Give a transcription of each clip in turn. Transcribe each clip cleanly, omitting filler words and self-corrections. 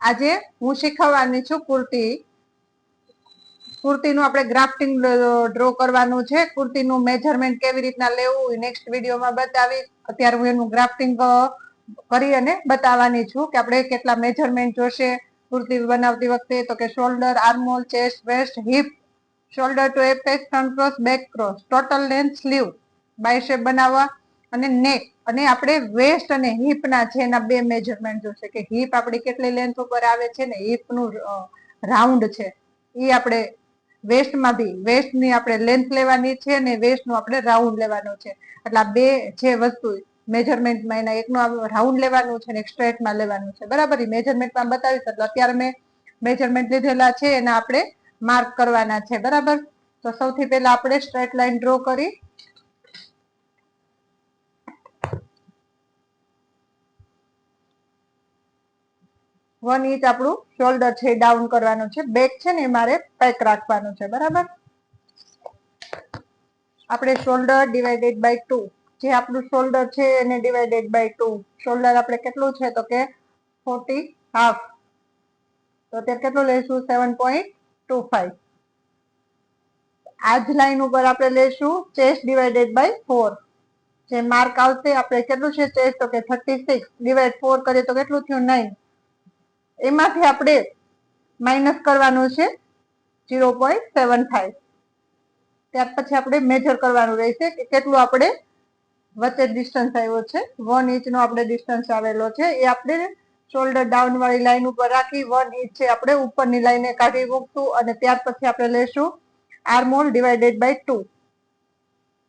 આજે હું શીખવવાની છું કુર્તીનું આપણે ગ્રાફ્ટિંગ ડ્રો કરવાનું છે. કુર્તીનું મેજરમેન્ટ કેવી રીતના લેવું નેક્સ્ટ વિડીયોમાં બતાવીશ. અત્યારે હું એનું ગ્રાફ્ટિંગ કરી અને બતાવવાની છું કે આપણે કેટલા મેજરમેન્ટ જોશે કુર્તી બનાવતી વખતે. તો કે shoulder, armhole, chest, waist, hip, shoulder to apex, front cross, back cross, total length, sleeve, bicep બનાવવા અને નેક, અને આપણે વેસ્ટ અને હિપ ના છે એના બે મેજરમેન્ટ જોશે કે હિપ આપણી કેટલી લેન્થ ઉપર આવે છે ને હિપ નું રાઉન્ડ છે એ આપણે વેસ્ટમાં બી વેસ્ટની આપણે લેન્થ લેવાની છે ને વેસ્ટનું આપણે રાઉન્ડ લેવાનું છે. એટલે આ બે છે વસ્તુ મેજરમેન્ટમાં એના એકનું રાઉન્ડ લેવાનું છે ને એક સ્ટ્રેટમાં લેવાનું છે. બરાબર, એ મેજરમેન્ટમાં બતાવીશ. એટલે અત્યારે મેં મેજરમેન્ટ લીધેલા છે એના આપણે માર્ક કરવાના છે. બરાબર, તો સૌથી પહેલા આપણે સ્ટ્રેટ લાઈન ડ્રો કરી 1 ઇંચ આપણું શોલ્ડર છે ડાઉન કરવાનું છે. બેક છે ને મારે પેક રાખવાનું છે. બરાબર, આપણે શોલ્ડર ડિવાઇડેડ બાય 2, જે આપણું શોલ્ડર છે એને ડિવાઇડેડ બાય 2. શોલ્ડર આપણે કેટલું છે તો કે 40 હાફ, તો તે કેટલું લઈશું 7.25. આ જ લાઈન ઉપર આપણે લઈશું ચેસ્ટ ડિવાઇડેડ બાય 4. જે માર્ક આવશે આપણે કેટલું છે ચેસ્ટ તો કે 36 ડિવાઇડ 4 કરીએ તો કેટલું થયું 9. એમાંથી આપણે માઇનસ કરવાનું છે 0.75. ત્યાર પછી આપણે મેજર કરવાનું રહેશે કે કેટલું આપણે વચ્ચે ડિસ્ટન્સ આવ્યો છે. 1 ઇંચ નો આપણે ડિસ્ટન્સ આવેલો છે એ આપણે શોલ્ડર ડાઉન વાળી લાઈન ઉપર રાખી 1 ઇંચ છે આપણે ઉપરની લાઈને કાઢી મૂકશું. અને ત્યાર પછી આપણે લેશું આર્મહોલ ડિવાઇડેડ બાય 2.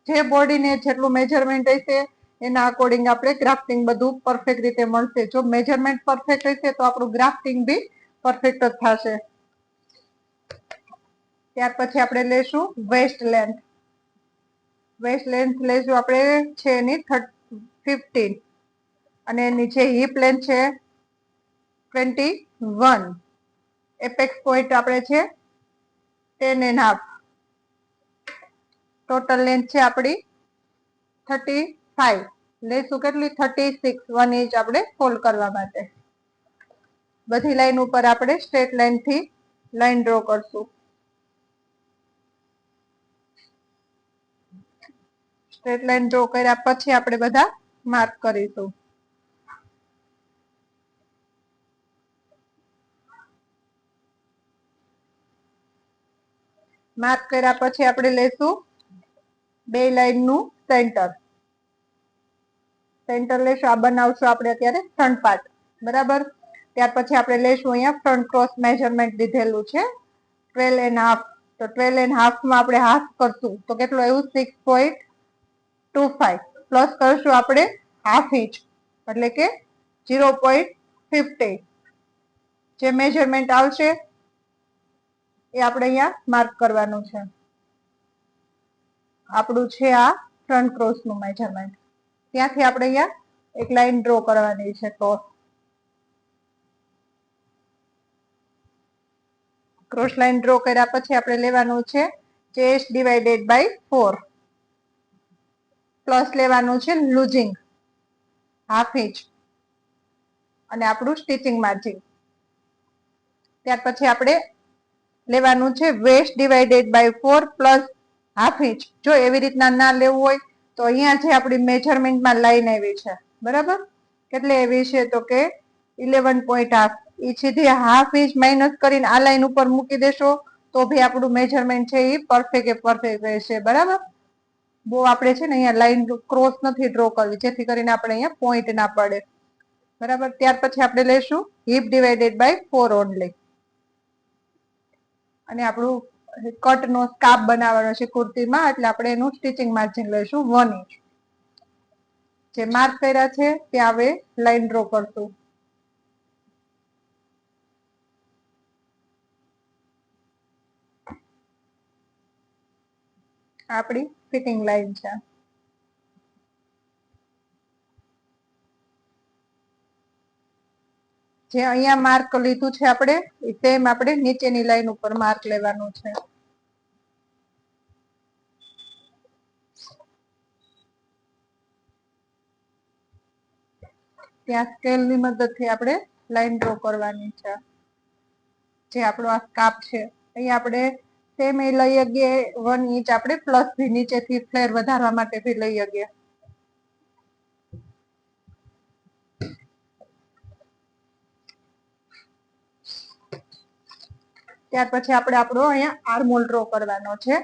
જે બોડીને જેટલું મેજરમેન્ટ હશે એના અકોર્ડિંગ આપણે ગ્રાફ્ટિંગ બધું પરફેક્ટ રીતે મળશે. જો મેજરમેન્ટ પરફેક્ટ હશે તો આપણું ગ્રાફ્ટિંગ બી પરફેક્ટ જ થશે. ત્યાર પછી આપણે લેશું વેસ્ટ લેન્થ. વેસ્ટ લેન્થ લેશું આપણે છે એની 15, અને એની જે હિપ લેન્થ છે 21. એપેક્સ પોઈન્ટ આપણે છે 10.5. ટોટલ લેન્થ છે આપણી 35. લેશું કેટલી 36, 1 ઇંચ આપણે ફોલ્ડ કરવા માટે. બધી લાઈન ઉપર આપણે સ્ટ્રેટ લાઈન થી લાઈન ડ્રો કરશું. સ્ટ્રેટ લાઈન ડ્રો કર્યા પછી આપણે બધા માર્ક કરીશું. માર્ક કર્યા પછી આપણે લેશું બે લાઈન નું સેન્ટર. સેન્ટર લેશું, આ બનાવશું આપણે અત્યારે ફ્રન્ટ પાર્ટ. બરાબર, ત્યાર પછી આપણે લેશું અહીંયા ફ્રન્ટ ક્રોસ મેજરમેન્ટ લીધેલું છે 12.5. તો 12.5 માં આપણે હાફ કરશું તો કેટલું આવ્યું 6.25. પ્લસ કરશું આપણે હાફ ઇંચ એટલે કે 0.50. જે મેજરમેન્ટ આવશે એ આપણે અહીંયા માર્ક કરવાનું છે. આપણું છે આ ફ્રન્ટ ક્રોસ નું મેજરમેન્ટ. ત્યાંથી આપણે અહીંયા એક લાઈન ડ્રો કરવાની છે. ક્રોસ લાઈન ડ્રો કર્યા પછી આપણે લેવાનું છે ચેસ્ટ ડિવાઇડેડ બાય 4, પ્લસ લેવાનું છે લૂઝિંગ હાફ ઇંચ અને આપણું સ્ટિચિંગ માર્જિન. ત્યાર પછી આપણે લેવાનું છે waist divided by 4 plus half inch. જો એવી રીતના ના લેવું હોય તો અહીંયા જે આપણી મેજરમેન્ટમાં લાઈન આવી છે બરાબર, કેટલે એવી છે તો કે 11.5. એ સીધી હાફ ઇંચ માઇનસ કરીને આ લાઈન ઉપર મૂકી દેશો તો ભી આપણું મેજરમેન્ટ છે એ પરફેક્ટ રહેશે. બરાબર, બહુ આપણે છે ને અહીંયા લાઈન ક્રોસ નથી ડ્રો કરવી જેથી કરીને આપણે અહીંયા પોઈન્ટ ના પડે. બરાબર, ત્યાર પછી આપણે લેશું હિપ ડિવાઇડેડ બાય 4 ઓનલી. અને આપણું કટ નો સ્કાર્ફ બનાવવાનો છે કુર્તીમાં, એટલે આપણે એનું સ્ટિચિંગ માર્જિન લઈશું 1 ઇંચ. જે માર્ક કર્યા છે ત્યાં હવે લાઈન ડ્રો કરશું. આપણી ફિટિંગ લાઈન છે. જે અહીંયા માર્ક લીધું છે આપણે સેમ આપણે નીચેની લાઈન ઉપર માર્ક લેવાનું છે. ત્યાં સ્કેલ ની મદદથી આપણે લાઈન ડ્રો કરવાની છે. જે આપણો આ કાપ છે અહીં આપણે સેમ એ લઈ શકીએ 1 ઇંચ આપણે પ્લસ થી નીચેથી ફ્લેર વધારવા માટે બી લઈ શકીએ. ત્યાર પછી આપણે આપણો અહીંયા આર્મહોલ ડ્રો કરવાનો છે.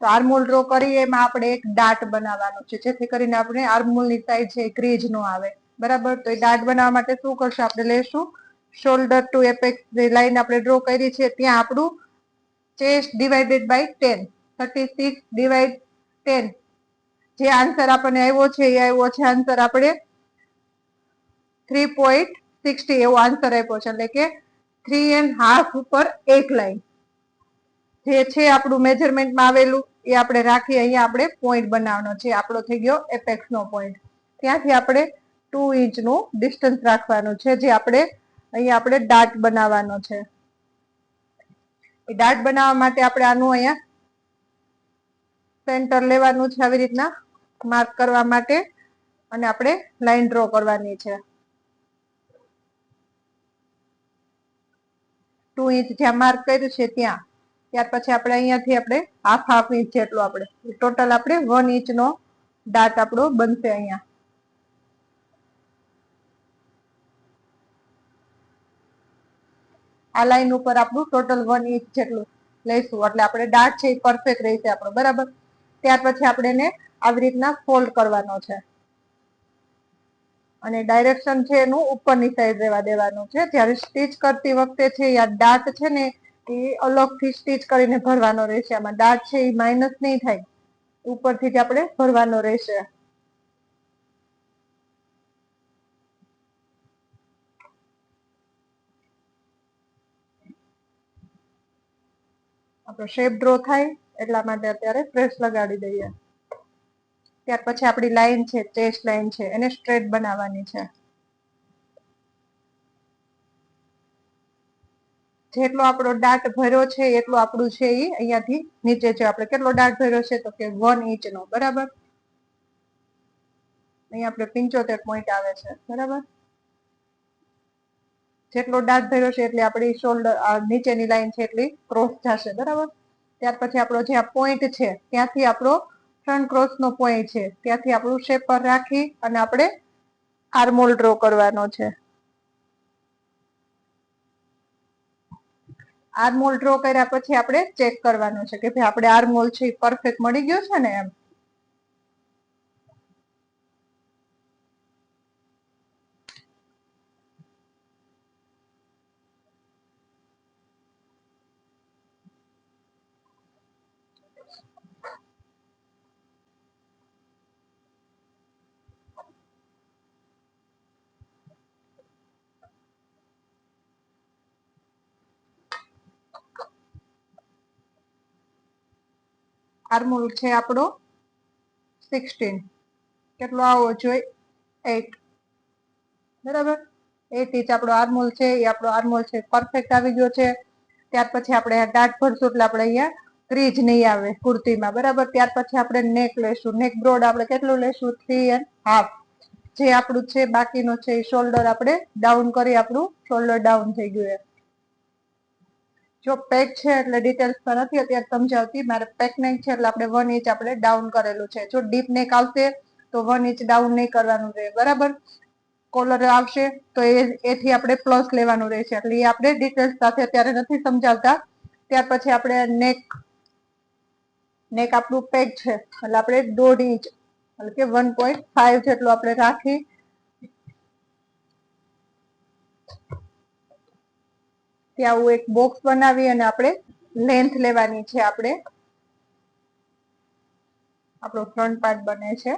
તો આર્મહોલ ડ્રો કરી એમાં આપણે એક ડાટ બનાવવાનો છે, જેથી કરીને આપણે આર્મહોલની સાઈડ છે ક્રીજ નો આવે. બરાબર. તો એ ડાટ બનાવવા માટે શું કરશું, આપણે લેશું શોલ્ડર ટુ એપેક્સ જે લાઈન આપણે ડ્રો કરી છે ત્યાં આપણું ચેસ્ટ ડિવાઇડેડ બાય 10, 36 ડિવાઇડ 10 જે આન્સર આપણને આવ્યો છે એ આવ્યો છે આન્સર આપણે 3.60 એવો આન્સર આપ્યો છે. એટલે કે 3.5 ઉપર એક લાઈન જે છે આપણું મેજરમેન્ટમાં આવેલું એ આપણે રાખી અહીંયા આપણે પોઈન્ટ બનાવવાનો છે. આપણો થઈ ગયો એપેક્સ નો પોઈન્ટ. ત્યાંથી આપણે 2 ઇંચનું ડિસ્ટન્સ રાખવાનું છે, જે આપણે અહીંયા આપણે ડાટ બનાવવાનો છે. એ ડાટ બનાવવા માટે આપણે આનું અહીંયા સેન્ટર લેવાનું છે આવી રીતના માર્ક કરવા માટે, અને આપણે લાઈન ડ્રો કરવાની છે. 2 ઇંચ જ્યાં માર્ક કર્યું છે ત્યાં. ત્યાર પછી આપણે અહીંયાથી આપણે હાફ ઇંચ જેટલું આપણે ટોટલ આપણે 1 ઇંચનો ડાટ આપણો બનશે. અહીંયા આ લાઈન ઉપર આપણું ટોટલ 1 ઇંચ જેટલું લઈશું એટલે આપણે ડાટ છે એ પરફેક્ટ રહેશે આપણો. બરાબર. ત્યાર પછી આપણે એને આવી રીતના ફોલ્ડ કરવાનો છે, અને ડાયરેક્શન છે એનું ઉપરની સાઈડ રહેવા દેવાનું છે. જ્યારે સ્ટીચ કરતી વખતે છે આ ડાટ છે ને એ અલગથી સ્ટીચ કરીને ભરવાનો રહેશે. આમાં ડાટ છે એ માઇનસ નહીં થાય, ઉપરથી જ આપણે ભરવાનો રહેશે. આપણો શેપ ડ્રો થાય એટલા માટે અત્યારે પ્રેસ લગાડી દઈએ. ત્યાર પછી આપણી લાઈન છે, ચેસ્ટ લાઈન છે, એને સ્ટ્રેટ બનાવવાની છે. જેટલો આપણો ડાટ ભર્યો છે એટલો આપણું છે એ અહીંયાથી નીચે છે. આપણે કેટલો ડાટ ભર્યો છે તો કે 1 ઇંચનો. બરાબર. અહીંયા આપણે 75 પોઈન્ટ આવે છે. બરાબર. જેટલો ડાટ ભર્યો છે એટલે આપણી શોલ્ડર નીચેની લાઈન છે એટલી ક્રોસ થશે. બરાબર. ત્યાર પછી આપણો જે આ પોઈન્ટ છે ત્યાંથી આપણો ફ્રન્ટ ક્રોસ નો પોઈન્ટ છે ત્યાંથી આપણું શેપ પર રાખી અને આપણે આર્મહોલ ડ્રો કરવાનો છે. આર્મહોલ ડ્રો કર્યા પછી આપણે ચેક કરવાનું છે કે ભાઈ આપણે આર્મહોલ છે એ પરફેક્ટ મળી ગયો છે ને એમ. આર્મહોલ છે આપણો 16, કેટલો આવવો જોઈએ 8. બરાબર. 8 ઇંચ આપણો આર્મહોલ છે એ આપણો આર્મહોલ છે પરફેક્ટ આવી ગયો છે. ત્યાર પછી આપણે ડાટ ભરશું એટલે આપણે અહીંયા ક્રીજ નહીં આવે કુર્તીમાં. બરાબર. ત્યાર પછી આપણે નેક લેશું. નેક બ્રોડ આપણે કેટલું લેશું 3.5. જે આપણું છે બાકીનો છે એ શોલ્ડર આપણે ડાઉન કરી આપણું શોલ્ડર ડાઉન થઈ ગયું. જો પેક છે એટલે ડિટેલ્સમાં નથી અત્યારે સમજાવતી, મારે પેક નેક છે એટલે આપણે 1 ઇંચ આપણે ડાઉન કરેલું છે. જો ડીપ નેક આવશે તો 1 ઇંચ ડાઉન નહીં કરવાનું રહે. બરાબર. કોલર આવશે તો એથી આપણે પ્લસ લેવાનું રહેશે, એટલે એ આપણે ડિટેલ્સ સાથે અત્યારે નથી સમજાવતા. ત્યાર પછી આપણે નેક આપણું પેક છે એટલે આપણે 1.5 ઇંચ એટલે કે 1.5 જેટલું આપણે રાખી ત્યાં આવું એક બોક્સ બનાવી અને આપણે લેન્થ લેવાની છે. આપણે આપણો ફ્રન્ટ પાર્ટ બને છે.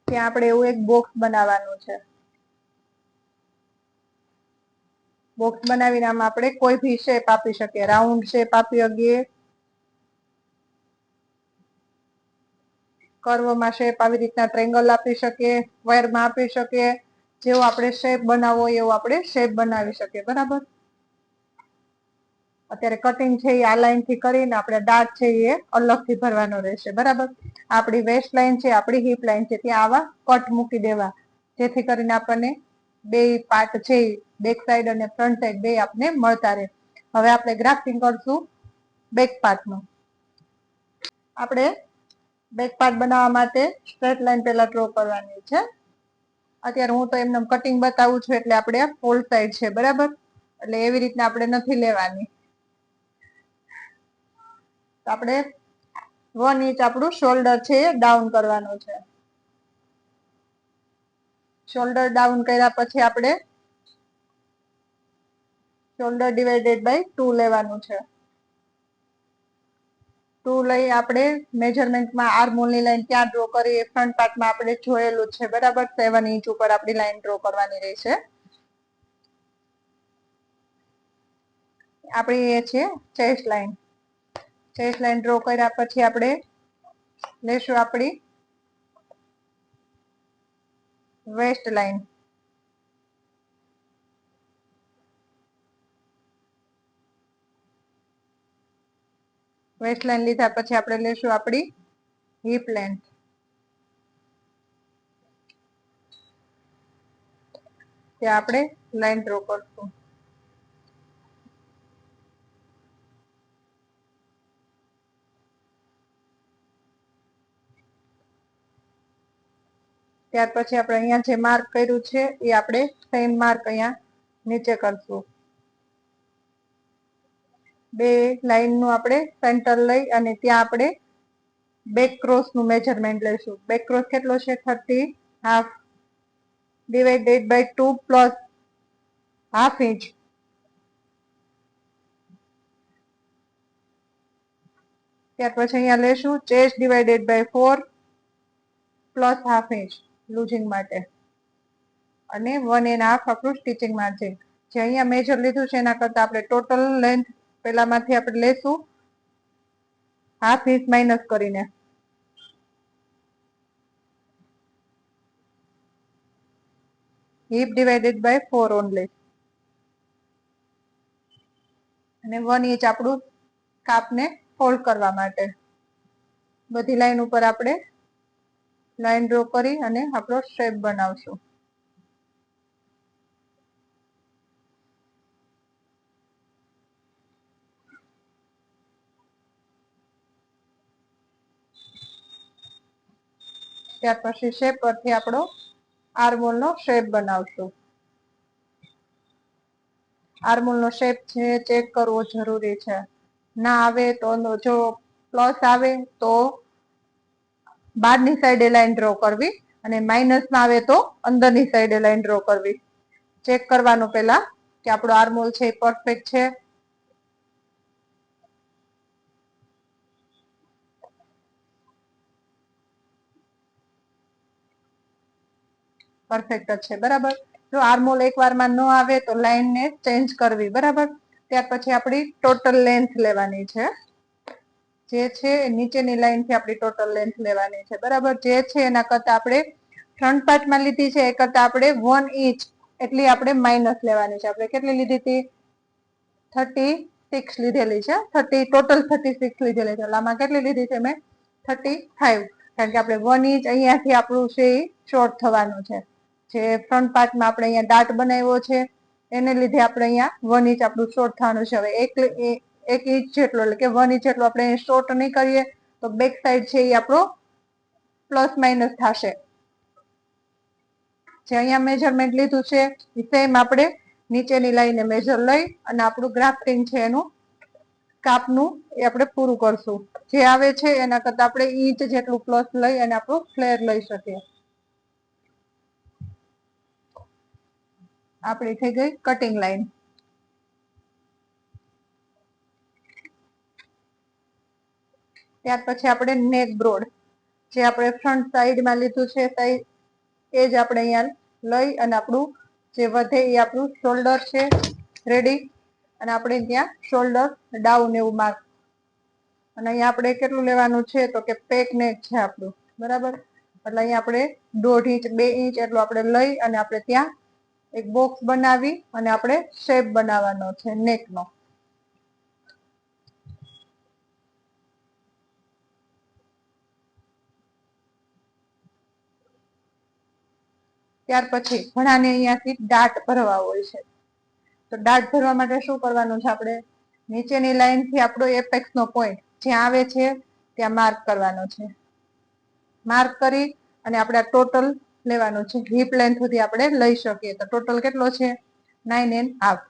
ત્યાં આપણે એવું એક બોક્સ બનાવવાનું છે. બોક્સ બનાવીને આમાં આપણે કોઈ બી શેપ આપી શકીએ. રાઉન્ડ શેપ આપી શકીએ, કર્વમાં શેપ આવી રીતના ટ્રેંગલ આપી શકીએ, સ્ક્વેરમાં આપી શકીએ. જેવો આપણે શેપ બનાવવો હોય એવો આપણે શેપ બનાવી શકીએ. બરાબર. અત્યારે કટિંગ છે એ આ લાઈન થી કરીને આપણે ડાર્ટ છે એ અલગથી ભરવાનો રહેશે. બરાબર, આપણી વેસ્ટ લાઈન છે, આપણી હિપ લાઈન છે, ત્યાં આવા કટ મૂકી દેવા, જેથી કરીને આપણને બે પાર્ટ છે બેક સાઈડ અને ફ્રન્ટ સાઈડ બે આપણે મળતા રહે. હવે આપણે ગ્રાફ્ટિંગ કરશું બેક પાર્ટનું. આપણે બેક પાર્ટ બનાવવા માટે સ્ટ્રેટ લાઈન પહેલા ડ્રો કરવાની છે. અત્યારે હું તો એમને કટિંગ બતાવું છું એટલે આપણે ફોલ્ડ સાઈડ છે. બરાબર, એટલે એવી રીતના આપણે નથી લેવાની. આપણે 1 ઇંચ આપણું શોલ્ડર છે એ ડાઉન કરવાનું છે. શોલ્ડર ડાઉન કર્યા પછી આપણે શોલ્ડર ડિવાઇડેડ બાય 2 લેવાનું છે. 2 લઈ આપણે મેજરમેન્ટમાં આર્મહોલની લાઈન ક્યાં ડ્રો કરી એ ફ્રન્ટ પાર્ટમાં આપણે જોયેલું છે. બરાબર, 7 ઇંચ ઉપર આપણી લાઈન ડ્રો કરવાની રહેશે. આપણી એ છે chest line. Chest line draw કર્યા પછી આપણે લેશું આપણી વેસ્ટ લાઈન. વેસ્ટ લાઈન લીધા પછી આપણે લેશું આપણી હિપ લેન્થ. ત્યાં આપણે લાઈન ડ્રો કરશું. ત્યાર પછી આપણે અહીંયા જે માર્ક કર્યું છે એ આપણે સેમ માર્ક અહીંયા નીચે કરશું. બે લાઈનનું આપણે સેન્ટર લઈ અને ત્યાં આપણે બેક ક્રોસ નું મેજરમેન્ટ લઈશું. બેક ક્રોસ કેટલો છે? 30 divided by 2 plus half inch. ત્યાર પછી અહીંયા લેશું chest divided by 4 plus half inch loosing માટે, અને 1.5 આપણું સ્ટિચિંગ માર્જિન. જે અહીંયા મેજર લીધું છે એના કરતા આપણે ટોટલ લેન્થ પેલામાંથી આપણે લેશું હાફ ઇંચ માઇનસ કરીને. હિપ ડિવાઇડેડ બાય 4 ઓનલી, અને 1 ઇંચ આપણું કાપને ફોલ્ડ કરવા માટે. બધી લાઈન ઉપર આપણે લાઈન ડ્રો કરી અને આપણો શેપ બનાવશું. ત્યાર પછી શેપ પરથી આપણો આર્મહોલ નો શેપ બનાવશું. આર્મહોલ નો શેપ છે ચેક કરવો જરૂરી છે. ના આવે તો જો પ્લસ આવે તો બહારની સાઈડે લાઈન ડ્રો કરવી, અને માઇનસમાં આવે તો અંદરની સાઈડે લાઈન ડ્રો કરવી. ચેક કરવાનું પેલા કે આપણો આર્મહોલ છે એ પરફેક્ટ છે. પરફેક્ટ જ છે. બરાબર, જો આર્મહોલ એકવારમાં ન આવે તો લાઈનને ચેન્જ કરવી. બરાબર, ત્યાર પછી આપણી ટોટલ લેન્થ લેવાની છે. જે છે નીચેની લાઈન થી આપણી ટોટલ લેન્થ લેવાની છે. બરાબર, જે છે એના કરતા આપણે ફ્રન્ટ પાર્ટમાં લીધી છે એ કરતા આપણે 1 ઇંચ એટલી આપણે માઇનસ લેવાની છે. આપણે કેટલી લીધી હતી? 36 લીધેલી છે. ટોટલ 36 લીધેલી છે. આમાં કેટલી લીધી છે મેં? 35, કારણ કે આપણે 1 ઇંચ અહીંયાથી આપણું છે એ શોર્ટ થવાનું છે. જે ફ્રન્ટ પાર્ટમાં આપણે અહીંયા ડાર્ટ બનાવ્યો છે એને લીધે આપણે અહીંયા 1 ઇંચ આપણું શોર્ટ થવાનું છે. હવે એક ઇંચ જેટલો એટલે કે 1 ઇંચ જેટલો આપણે શોર્ટ નહીં કરીએ તો બેક સાઈડ છે એ આપણો પ્લસ માઇનસ થશે. જે અહીંયા મેજરમેન્ટ લીધું છે એ સેમ આપણે નીચેની લાઈને મેજર લઈ અને આપણું ગ્રાફ્ટિંગ છે એનું કાપનું એ આપણે પૂરું કરશું. જે આવે છે એના કરતા આપણે ઇંચ જેટલું પ્લસ લઈ અને આપણું ફ્લેર લઈ શકીએ. આપણી થઈ ગઈ કટિંગ લાઈન. ત્યાર પછી આપણે નેક બ્રોડ, જે આપણે ફ્રન્ટ સાઈડમાં લીધું છે એ જ આપણે અહીંયા લઈ અને આપણું જે વધે એ આપણું શોલ્ડર છે રેડી, અને આપણે ત્યાં શોલ્ડર ડાઉન એવું માર્ક. અને અહીંયા આપણે કેટલું લેવાનું છે તો કે પેક નેક છે આપણું. બરાબર, એટલે અહીંયા આપણે 1.5 ઇંચ 2 ઇંચ એટલું આપણે લઈ અને આપણે ત્યાં એક બોક્સ બનાવી અને આપણે શેપ બનાવવાનો છે નેકનો. ત્યાર પછી ઘણાને અહીંયાથી ડાટ ભરવા હોય છે, તો ડાટ ભરવા માટે શું કરવાનું છે? આપણે નીચેની લાઈન થી આપણો એપેક્સ નો પોઈન્ટ જ્યાં આવે છે ત્યાં માર્ક કરવાનો છે. માર્ક કરી અને આપણે ટોટલ લેવાનું છે. હિપ લેન્થ સુધી આપણે લઈ શકીએ. તો ટોટલ કેટલો છે? 9.5.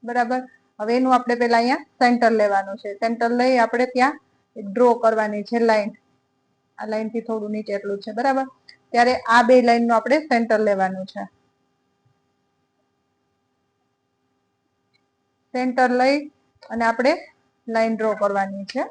બરાબર. હવે એનું આપણે પેલા અહીંયા સેન્ટર લેવાનું છે. સેન્ટર લઈ આપણે ત્યાં ડ્રો કરવાની છે લાઈન. આ લાઈન થી થોડું નીચે એટલું છે. બરાબર. ત્યારે આ બે લાઈન નું આપણે સેન્ટર લેવાનું છે. સેન્ટર લઈ અને આપણે લાઈન ડ્રો કરવાની છે.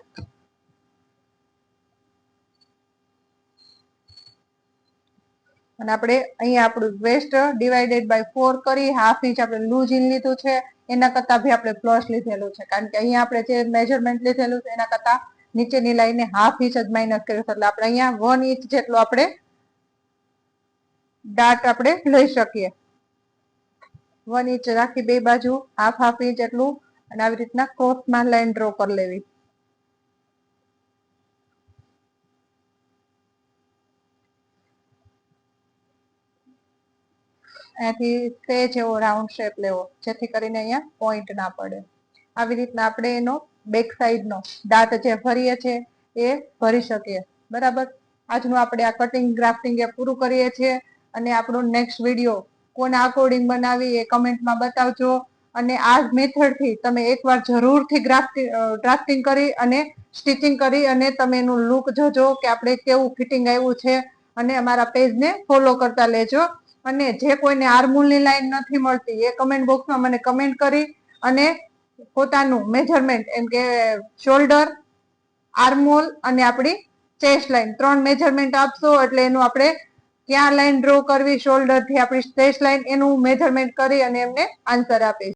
અને આપણે અહીંયા આપણું વેસ્ટ ડિવાઇડેડ બાય 4 કરી હાફ ઇંચ આપણે લૂઝ ઇન લીધું છે. એના કરતા ભી આપણે પ્લસ લીધેલું છે, કારણ કે અહીંયા આપણે જે મેજરમેન્ટ લીધેલું છે એના કરતા નીચેની લાઈને હાફ ઇંચ જ માઇનસ કર્યું છે. એટલે આપણે અહીંયા 1 ઇંચ જેટલો આપણે ડાટ આપણે લઈ શકીએ. 1 ઇંચ રાખી બે બાજુ હાફ ઇંચ એટલું, અને આવી રીતના ક્રોસમાં લાઈન ડ્રો કરી લેવી. અહીંયાથી સેજ એવો રાઉન્ડ શેપ લેવો, જેથી કરીને અહીંયા પોઈન્ટ ના પડે. આવી રીતના આપણે એનો બેક સાઈડ નો ડાટ જે ભરીએ છીએ એ ભરી શકીએ. બરાબર. આજનું આપણે આ કટિંગ ગ્રાફ્ટિંગ એ પૂરું કરીએ છીએ. અને આપણો નેક્સ્ટ વિડીયો કોના અકોર્ડિંગ બનાવી એ કમેન્ટમાં બતાવજો. અને આ મેથડ થી તમે એકવાર જરૂરથી ડ્રાફ્ટિંગ કરી અને સ્ટિચિંગ કરી અને તમે એનું લુક જોજો કે આપણે કેવું ફિટિંગ આવ્યું છે. અને અમારા પેજને ફોલો કરતા લેજો. અને જે કોઈને આર્મહોલની લાઈન નથી મળતી એ કમેન્ટ બોક્સમાં મને કમેન્ટ કરી અને પોતાનું મેજરમેન્ટ એમ કે શોલ્ડર, આર્મહોલ અને આપણી ચેસ્ટ લાઈન 3 મેજરમેન્ટ આપશો એટલે એનું આપણે ક્યાં લાઈન ડ્રો કરવી શોલ્ડર થી આપણી ચેસ્ટ લાઈન એનું મેજરમેન્ટ કરી અને એમને આન્સર આપીશ.